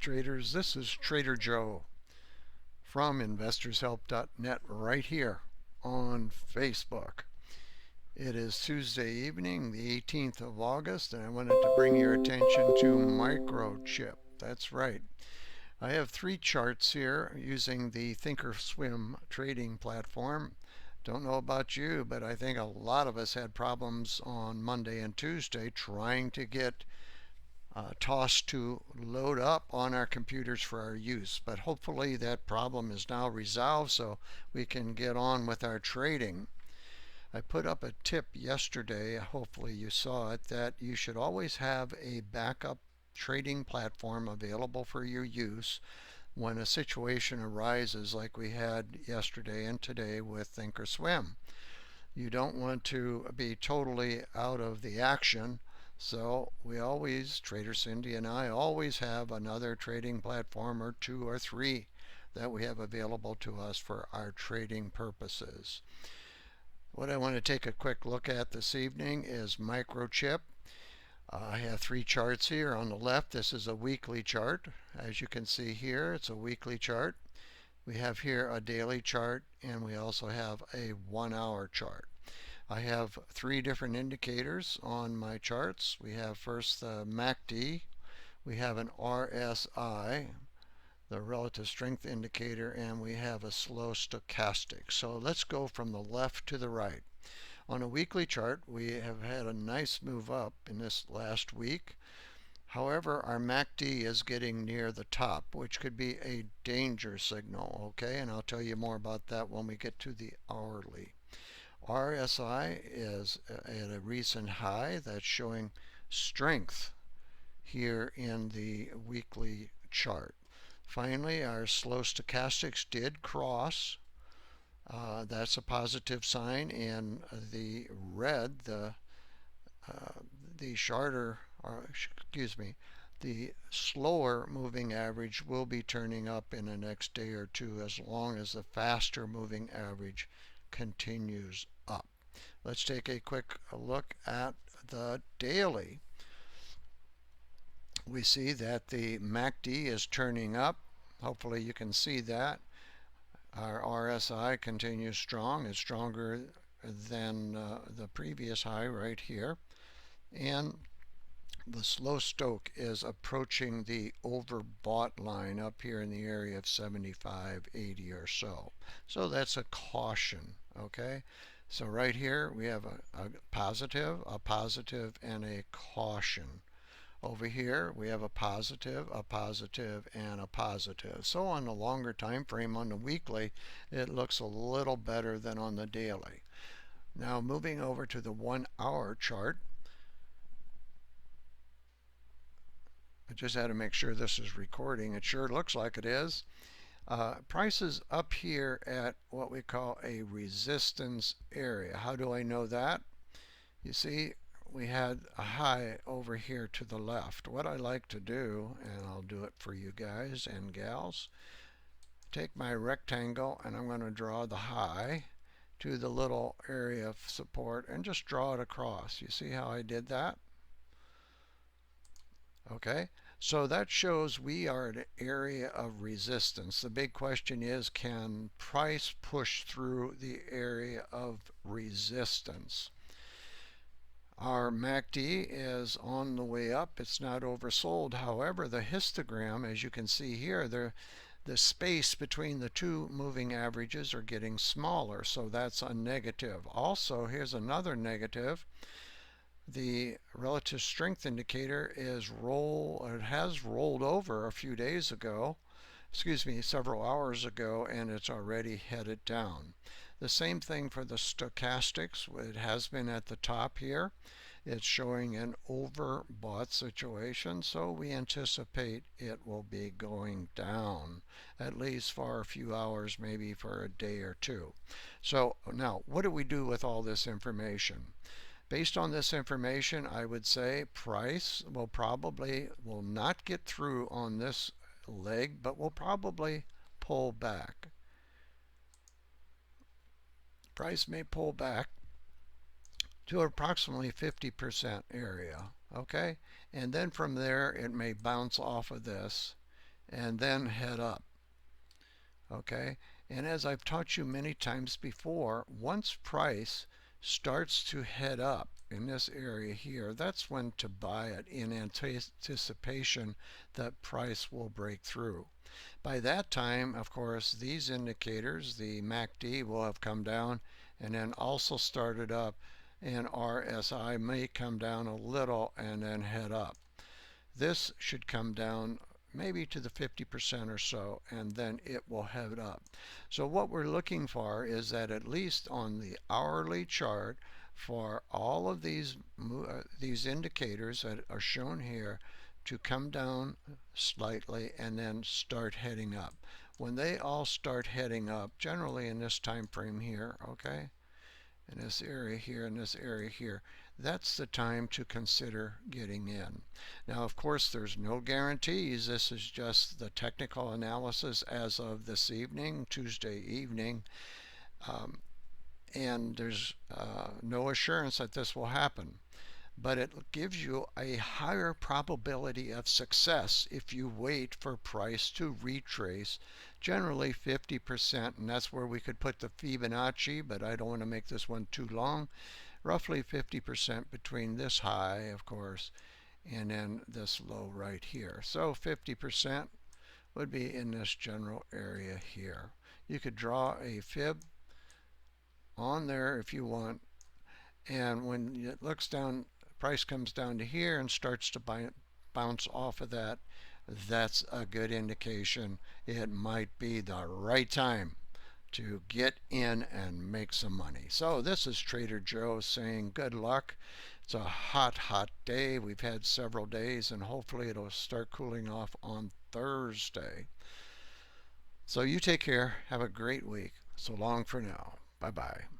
traders. This is Trader Joe from InvestorsHelp.net right here on Facebook. It is Tuesday evening, the 18th of August, and I wanted to bring your attention to MICROCHIP. That's right. I have three charts here using the thinkorswim trading platform. Don't know about you, but I think a lot of us had problems on Monday and Tuesday trying to get TOS to load up on our computers for our use. But hopefully that problem is now resolved so we can get on with our trading. I put up a tip yesterday, hopefully you saw it, that you should always have a backup trading platform available for your use when a situation arises like we had yesterday and today with thinkorswim. You don't want to be totally out of the action, so we always, Trader Cindy and I, always have another trading platform or two or three that we have available to us for our trading purposes. What I want to take a quick look at this evening is MICROCHIP. I have three charts here. On the left, this is a weekly chart. As you can see here, it's a weekly chart. We have here a daily chart, and we also have a 1 hour chart. I have three different indicators on my charts. We have first the MACD, we have an RSI, the relative strength indicator, and we have a SlowStochastic. So let's go from the left to the right. On a weekly chart, we have had a nice move up in this last week. However, our MACD is getting near the top, which could be a danger signal, okay? And I'll tell you more about that when we get to the hourly. RSI is at a recent high. That's showing strength here in the weekly chart. Finally, our SlowStochastics did cross. That's a positive sign, and the red, the shorter, or excuse me, the slower moving average will be turning up in the next day or two as long as the faster moving average continues up. Let's take a quick look at the daily. We see that the MACD is turning up. Hopefully you can see that. Our RSI continues strong. It's stronger than the previous high right here. And the slow stoch is approaching the overbought line up here in the area of 75.80 or so. So that's a caution, okay? So right here we have a positive, and a caution. Over here we have a positive, and a positive. So on the longer time frame, on the weekly, it looks a little better than on the daily. Now moving over to the 1 hour chart. I just had to make sure this is recording. It sure looks like it is. Prices up here at what we call a resistance area. How do I know that? You see, we had a high over here to the left. What I like to do, and I'll do it for you guys and gals, take my rectangle and I'm going to draw the high to the little area of support and just draw it across. You see how I did that? Okay, so that shows we are at an area of resistance. The big question is, can price push through the area of resistance? Our MACD is on the way up. It's not oversold. However, the histogram, as you can see here, the space between the two moving averages are getting smaller, so that's a negative. Also, here's another negative. The relative strength indicator has rolled over a few days ago, several hours ago, and it's already headed down. The same thing for the stochastics. It has been at the top here. It's showing an overbought situation, so we anticipate it will be going down, at least for a few hours, maybe for a day or two. So now, what do we do with all this information? Based on this information, I would say price will not get through on this leg, but will probably pull back. Price may pull back to approximately 50% area, okay? And then from there, it may bounce off of this and then head up. Okay, and as I've taught you many times before, once price starts to head up in this area here, that's when to buy it in anticipation that price will break through. By that time, of course, these indicators, the MACD, will have come down and then also started up, and RSI may come down a little and then head up. This should come down maybe to the 50% or so, and then it will head up. So what we're looking for is that at least on the hourly chart, for all of these indicators that are shown here to come down slightly and then start heading up. When they all start heading up, generally in this time frame here, okay, in this area here, in this area here, that's the time to consider getting in. Now, of course, there's no guarantees. This is just the technical analysis as of this evening, Tuesday evening, and there's no assurance that this will happen. But it gives you a higher probability of success if you wait for price to retrace, generally 50%, and that's where we could put the Fibonacci, but I don't want to make this one too long. Roughly 50% between this high, of course, and then this low right here. So 50% would be in this general area here. You could draw a fib on there if you want, and when it looks down, price comes down to here and starts to bounce off of that, that's a good indication it might be the right time to get in and make some money. So this is Trader Joe saying good luck. It's a hot, hot day. We've had several days, and hopefully it'll start cooling off on Thursday. So you take care. Have a great week. So long for now. Bye-bye.